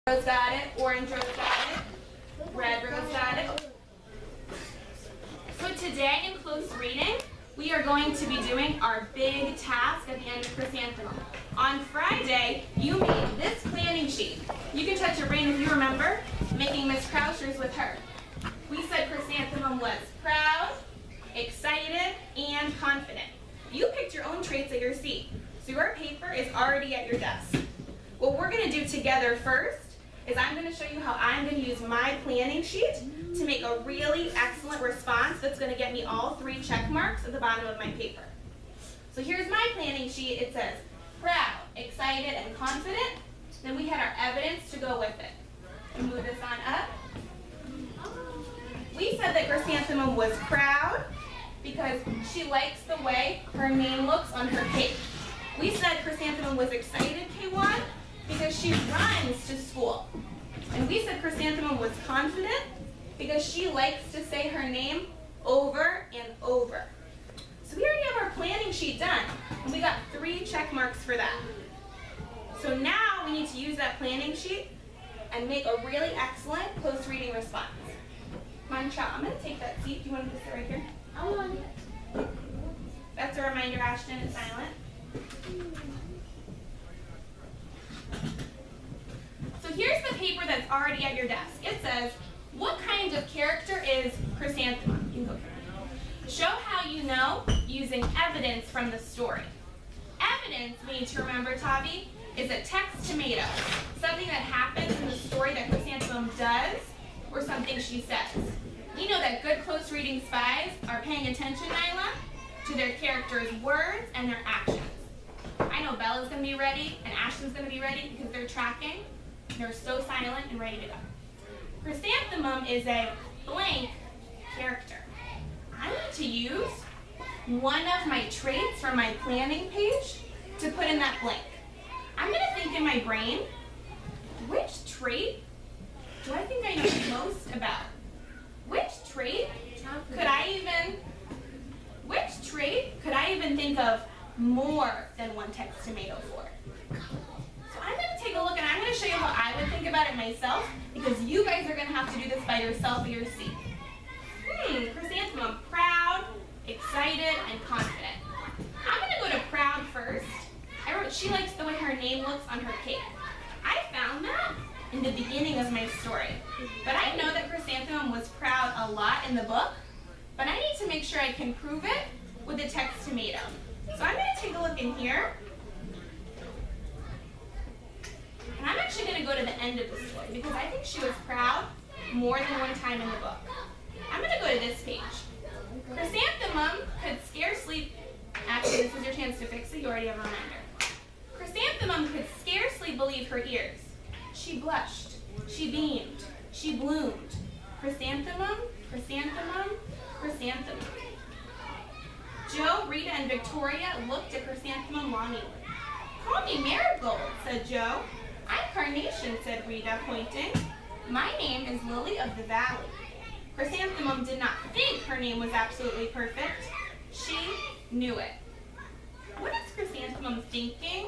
Rose got it, orange rose got it, red rose got it. So today in close reading, we are going to be doing our big task at the end of chrysanthemum. On Friday, you made this planning sheet. You can touch your brain if you remember making Miss Kraushar's with her. We said chrysanthemum was proud, excited, and confident. You picked your own traits at your seat, so your paper is already at your desk. What we're going to do together first is I'm going to show you how I'm going to use my planning sheet to make a really excellent response that's going to get me all 3 check marks at the bottom of my paper. So here's my planning sheet. It says proud, excited, and confident. Then we had our evidence to go with it. And move this on up. We said that chrysanthemum was proud because she likes the way her name looks on her cake. We said chrysanthemum was excited, K1, because she runs to school. And we said chrysanthemum was confident because she likes to say her name over and over. So we already have our planning sheet done, and we got 3 check marks for that. So now we need to use that planning sheet and make a really excellent close reading response. Come on, child, I'm going to take that seat. Do you want to sit right here? I want it. That's a reminder, Ashton is silent. So here's the paper that's already at your desk. It says, what kind of character is chrysanthemum? You can go here. Show how you know using evidence from the story. Evidence, we need to remember, Tavi, is a text tomato. Something that happens in the story that chrysanthemum does or something she says. We know that good close reading spies are paying attention, Nyla, to their characters' words and their actions. I know Bella's going to be ready and Ashton's going to be ready because they're tracking. They're so silent and ready to go. Chrysanthemum is a blank character. I need to use one of my traits from my planning page to put in that blank. I'm going to think in my brain, which trait do I think I know most about? Which trait could I even think of more than one text tomato for? So I'm going to take a look and I'm going to show you how I would think about it myself because you guys are going to have to do this by yourself at your seat. Chrysanthemum, proud, excited, and confident. I'm going to go to proud first. I wrote she likes the way her name looks on her cake. I found that in the beginning of my story. But I know that chrysanthemum was proud a lot in the book, but I need to make sure I can prove it with a text tomato. So I'm going to take a look in here. And I'm actually going to go to the end of the story because I think she was proud more than one time in the book. I'm going to go to this page. Chrysanthemum could scarcely, actually this is your chance to fix it, you already have a reminder. Chrysanthemum could scarcely believe her ears. She blushed, she beamed, she bloomed. Chrysanthemum, chrysanthemum, chrysanthemum. Joe, Rita, and Victoria looked at chrysanthemum longingly. Call me Marigold, said Joe. I'm Carnation, said Rita, pointing. My name is Lily of the Valley. Chrysanthemum did not think her name was absolutely perfect. She knew it. What is chrysanthemum thinking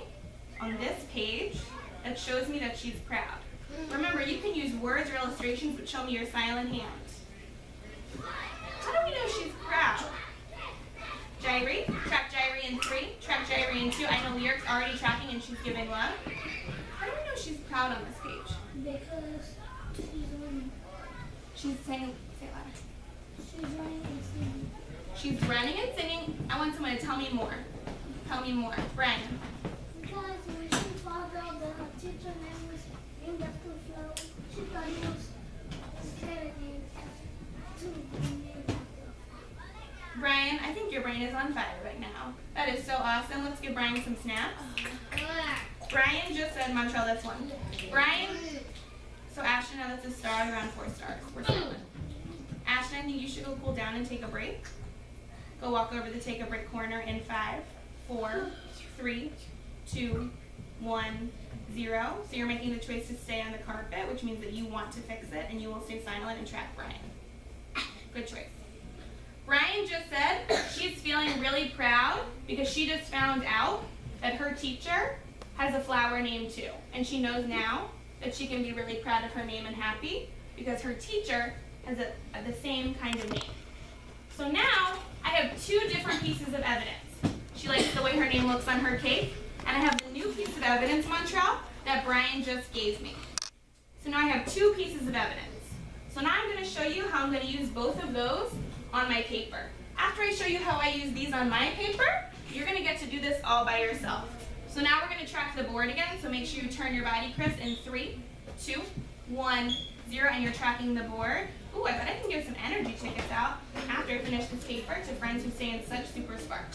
on this page that shows me that she's proud? Remember, you can use words or illustrations, but show me your silent hands. How do we know she's proud? Gyrie, track Gyrie in 3, track Gyrie in 2. I know Lyric's already tracking and she's giving love. How do we know she's proud on this page? Because she's running. She's saying, say it louder. She's running and singing. She's running and singing. I want someone to tell me more. Tell me more. Brian. Because when she found out that her teacher name was named after a flower, she thought it was scared name to be named after. Brian, I think your brain is on fire right now. That is so awesome. Let's give Brian some snaps. Brian just said, Montreal, that's 1. Brian, so Ashton, now that's a star, you're on 4 stars. We're silent. Ashton, I think you should go cool down and take a break. Go walk over the take a break corner in 5, 4, 3, 2, 1, 0. So you're making the choice to stay on the carpet, which means that you want to fix it, and you will stay silent and track Brian. Good choice. Brian just said she's feeling really proud because she just found out that her teacher has a flower named too. And she knows now that she can be really proud of her name and happy because her teacher has the same kind of name. So now I have two different pieces of evidence. She likes the way her name looks on her cake, and I have the new piece of evidence, Montreal, that Brian just gave me. So now I have two pieces of evidence. So now I'm going to show you how I'm going to use both of those on my paper. After I show you how I use these on my paper, you're going to get to do this all by yourself. So now we're going to track the board again, so make sure you turn your body, Chris, in 3, 2, 1, 0, and you're tracking the board. Ooh, I bet I can give some energy tickets out after I finish this paper to friends who stay in such super spark.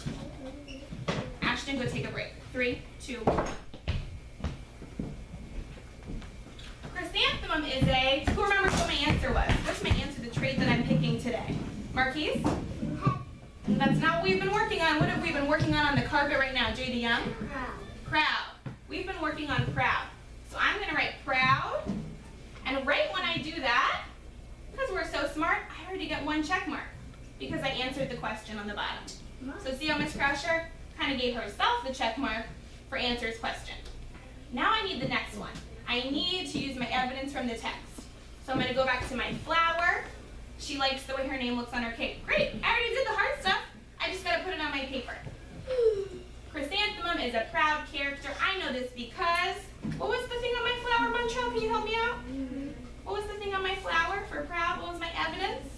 Ashton, go take a break. 3, 2, 1. Chrysanthemum is a, who remembers what my answer was? What's my answer to the trait that I'm picking today? Marquise? That's not what we've been working on. What have we been working on the carpet right now, Jada Young? Proud. We've been working on proud. So I'm going to write proud, and right when I do that, because we're so smart, I already get one check mark because I answered the question on the bottom. So see how Miss Kraushar kind of gave herself the check mark for answers question. Now I need the next one. I need to use my evidence from the text. So I'm going to go back to my flower. She likes the way her name looks on her cake. Great, I already did the hard stuff. I just got to put it on my paper. Chrysanthemum is a proud character. I know this because, what was the thing on my flower, Montreal? Can you help me out? What was the thing on my flower for proud? What was my evidence?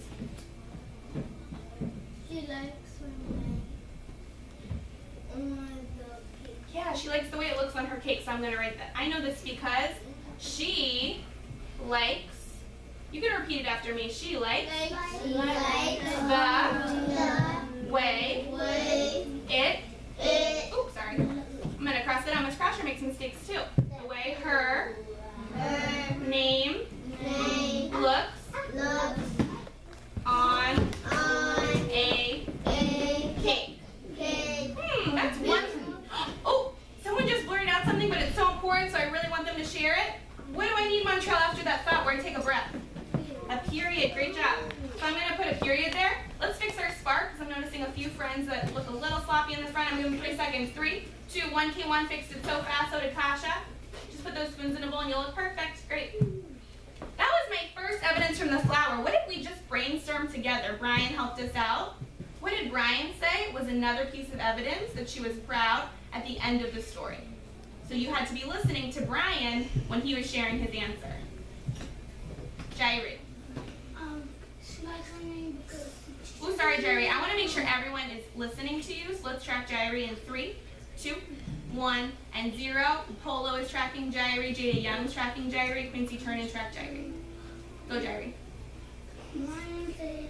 She likes when on the cake. Yeah, she likes the way it looks on her cake, so I'm going to write that. I know this because she likes, you can repeat it after me. She likes the way it, oops, sorry. I'm going to cross it out. Miss Kraushar makes mistakes too. The way her name looks on a cake. That's one. Oh, someone just blurted out something, but it's so important, so I really want them to share it. What do I need, Montreal, after that thought where I take a breath? A period. Great job. So I'm going to put a period there. Let's fix our spark, because I'm noticing a few friends that look a little sloppy in the front. I'm giving 3 seconds. 3, 2, 1. K1 fixed it so fast, so did Kasha. Just put those spoons in a bowl and you'll look perfect. Great. That was my first evidence from the flower. What if we just brainstormed together? Brian helped us out. What did Brian say was another piece of evidence that she was proud at the end of the story? So you had to be listening to Brian when he was sharing his answer. Jairi. She likes her name because. Oh, sorry, Jairi. I want to make sure everyone is listening to you, so let's track Jairi in 3, 2, 1, and 0. Polo is tracking Jairi. Jada Young's tracking Jairi. Quincy, turn and track Jairi. Go, Jairi. Mine said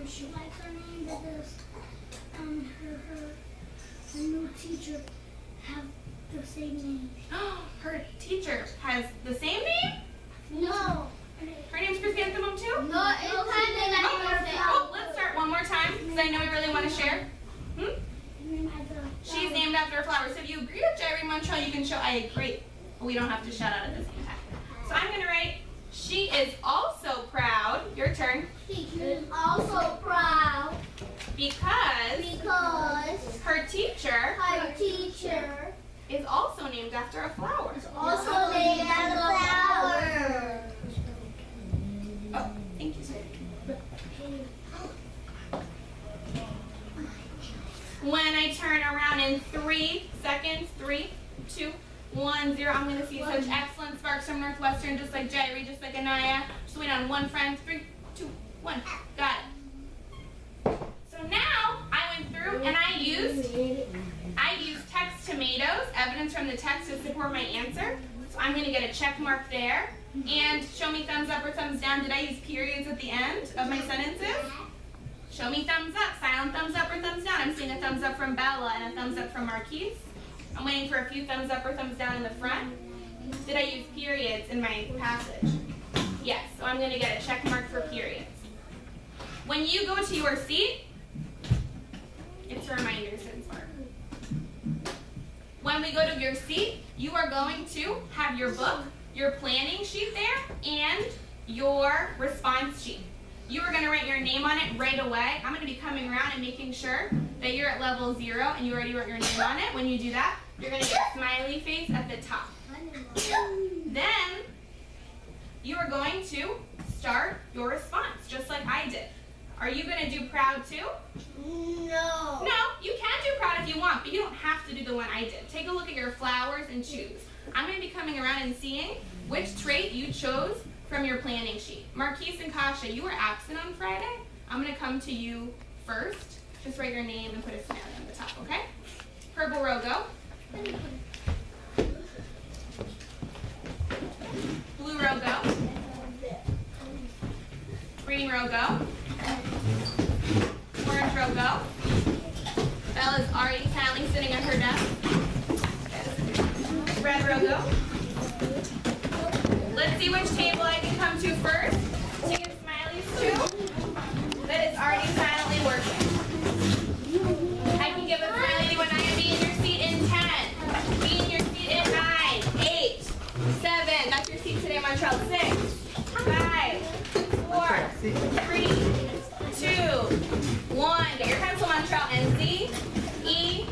she likes her name because her new teacher have the same name. Her teacher has the same name? No. Her name's Chrysanthemum too? No, it's kind of like Oh, let's start one more time because I know you really want to share. She's named after a flower. So if you agree with Jairi Montreal, you can show I agree. But we don't have to shout out at the same time. So I'm going to write, she is also proud. Your turn. She is also proud Because her teacher is also named after a flower. also named after a flower. Oh, thank you, sir. When I turn around in 3 seconds, 3, 2, 1, 0, I'm going to see such excellent sparks from Northwestern, just like Jairi, just like Anaya. Just wait on one friend. 3, 2, 1. Got it. So now I went through and I used text tomatoes, evidence from the text to support my answer. So I'm going to get a check mark there. And show me thumbs up or thumbs down. Did I use periods at the end of my sentences? Show me thumbs up, silent thumbs up or thumbs down. I'm seeing a thumbs up from Bella and a thumbs up from Marquise. I'm waiting for a few thumbs up or thumbs down in the front. Did I use periods in my passage? Yes, so I'm going to get a check mark for periods. When you go to your seat, it's a reminder, Spark. When we go to your seat, you are going to have your book, your planning sheet there, and your response sheet. You are going to write your name on it right away. I'm going to be coming around and making sure that you're at level 0 and you already wrote your name on it. When you do that, you're going to get a smiley face at the top. Then you are going to start your response, just like I did. Are you going to do proud too? No. No, you can do proud if you want, but you don't have to do the one I did. Take a look at your flowers and choose. I'm going to be coming around and seeing which trait you chose from your planning sheet. Marquise and Kasha, you were absent on Friday. I'm going to come to you first. Just write your name and put a smiley on the top, okay? Purple row, go. Blue row, go. Green row, go. Orange row, go. Bella's already silently sitting at her desk. Red row, go. Let's see which table I can come to first to give smileys to. That is already silently working. I can give a smiley when I am be in your seat in 10. Be in your seat in 9, 8, 7. That's your seat today, Montreal. 6, 5, 4, 3, 2, 1. Get your pencil, Montreal. And Z, E,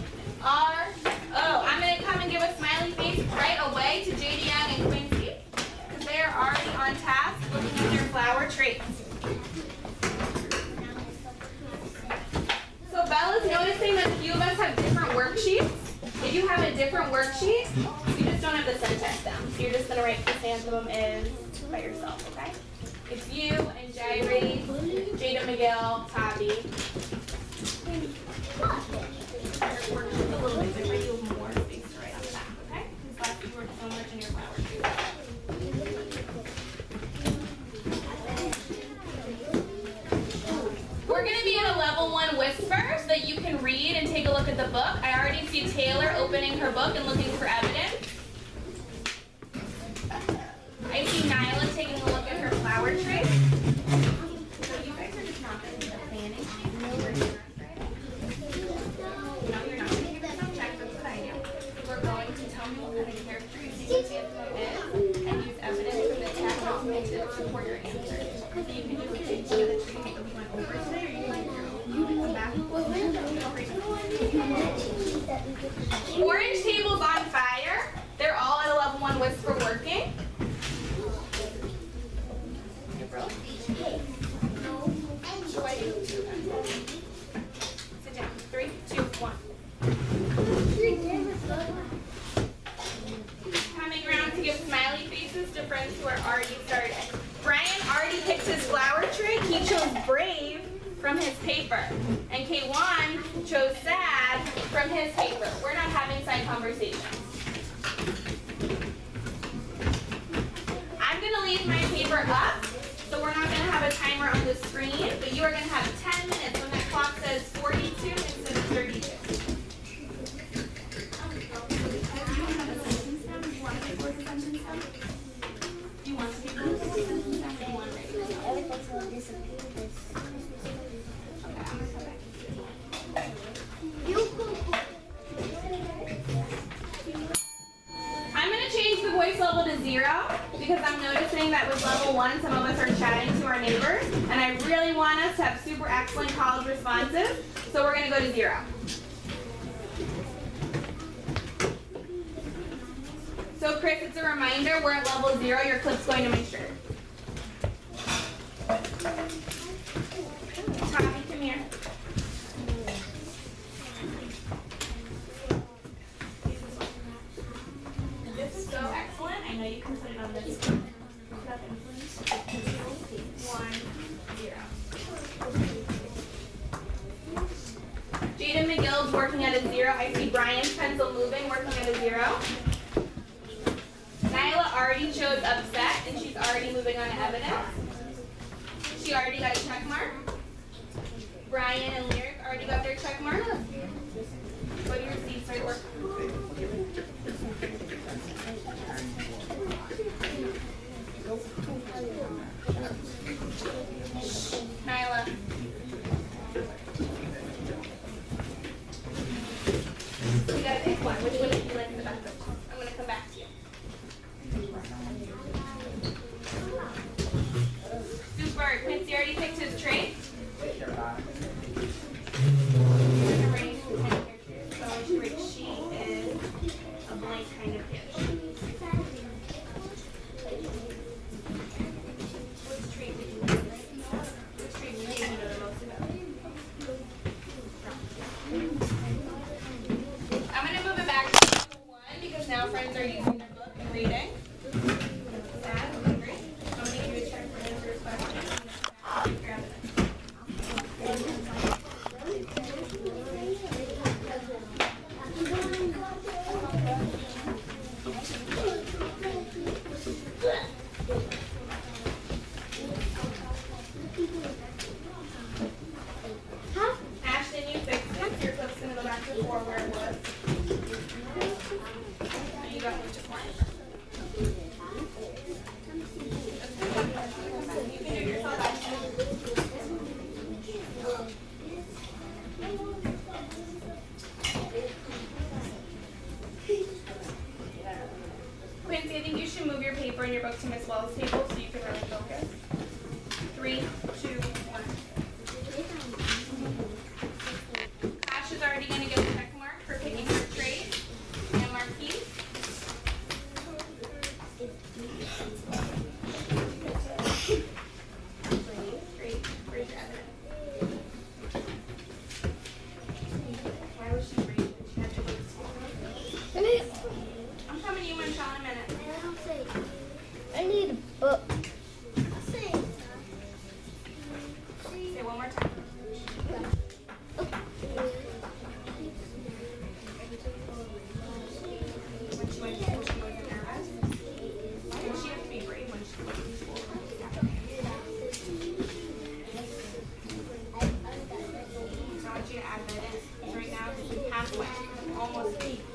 R, O. I'm going to come and give a smiley face right away to JD Young and Quincy because they are already on task looking at their flower traits. So Bella's noticing that a few of us have different worksheets. If you have a different worksheet, you just don't have the syntax down. So you're just going to write chrysanthemum is by yourself, okay? It's you and Jairi, Jada McGill, Tavi. Your worksheet's a little bit different. You have more space to write on the back, okay? Because last week you worked so much in your flower too. We're going to be in a level 1 whisper so that you can read and take a look at the book. I already see Taylor opening her book and looking for evidence. I see Nyla taking a look at her flower tray. So you guys are just not going to be the planning sheet. No, you're not going to take the subject. That's what I do. We're going to tell me what kind of character you think chrysanthemum is and use evidence from the text document to support your answer. So you can just take the tree that we went over today, or you can come back. Orange table's on fire. They're all at a level 1 whisper working. Sit down. 3, 2, 1. Coming around to give smiley faces to friends who are already started. Brian already picked his flower tray. He chose brave from his paper. And K1 chose sad from his paper. We're not having side conversations. I'm going to leave my paper up, so we're not going to have a timer on the screen, but you are going to have 10 minutes when that clock says 42 instead of 32. I'm going to change the voice level to 0 because I'm noticing that with level 1, some of us are chatting to our neighbors, and I really want us to have super excellent college responses, so we're going to go to 0. So Chris, it's a reminder, we're at level 0, your clip's going to my shirt. Tommy, come here. This is so excellent. I know you can put it on this one. 1, 0. Jada McGill's working at a 0. I see Brian's pencil moving, working at a 0. Nyla already chose upset, and she's already moving on to evidence. She already got a check mark. Brian and Lyric already got their check mark. Go to your seats, start working. Nyla. You gotta pick one. Which one do you like the best? I'm gonna come back to you. Super. Quincy already picked his trait. You're gonna write 10 characters. So I should write she is a blank kind of gift. 3, 2, 1. Ash is already going to get a check mark for picking her trait. And Marquise. Great. Where's your evidence? Why was she great? She had to go to school. I'm coming to you, Michelle, in a minute. I need a book. Say it one more time. When she went to school, she wasn't nervous. Why did she have to be brave when she went to school? So I want you to add that in. Because right now, this is halfway. Almost peaked.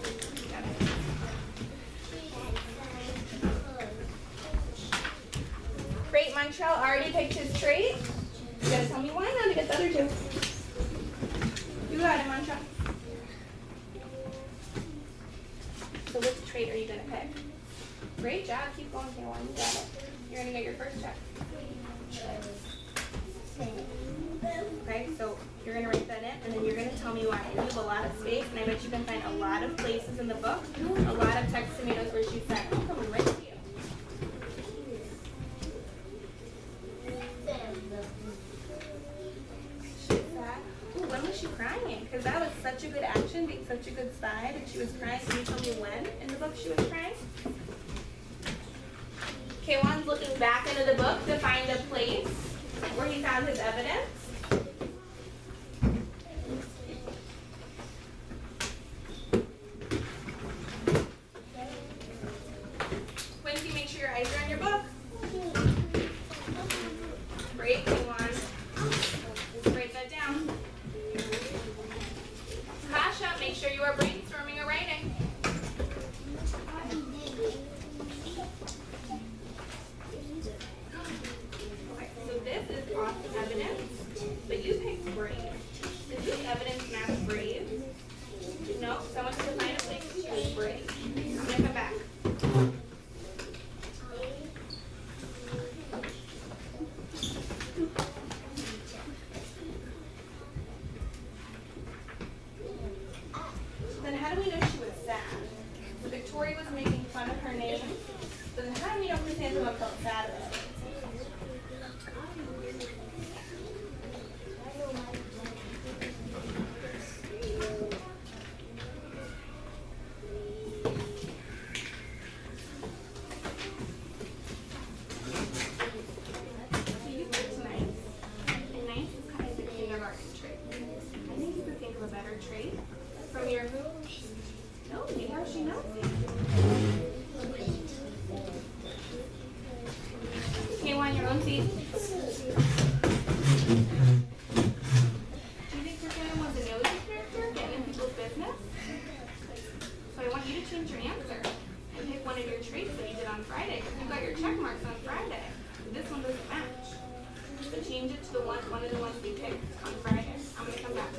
Great, Montreal already picked his trait. You gotta tell me why now to get the other 2. You got it, Montreal. So which trait are you gonna pick? Great job, keep going, K1, you got it. You're gonna get your first check. Okay, so you're gonna write that in, and then you're gonna tell me why. You have a lot of space, and I bet you can find a lot of places in the book, a lot of text tomatoes where she said, I'm coming right to you. When was she crying? Because that was such a good action, being such a good spy, that she was crying. Can you tell me when in the book she was crying? K1's looking back into the book to find a place where he found his evidence. Quincy, make sure your eyes are on your book. Great, K1. Write that down. Kasha, make sure you are brainstorming or writing. Okay, so this is awesome evidence, but you picked brave. Is this evidence match brave? No, someone needs to find a place to choose brave. I'm going to come back. Then how do we know she was sad? So Victoria was making fun of her name. So then how do we know Chrysanthemum felt sad about it? So you picked nice. And nice is kind of a kindergarten trait. I think you could think of a better trait from your who? No, maybe how she knows it. K1, your own seat. Do you think Chrysanthemum was a nosy character, getting in people's business? So I want you to change your answer and pick one of your traits that you did on Friday. Because you got your check marks on Friday. But this one doesn't match. So change it to the one of the ones we picked on Friday. I'm going to come back.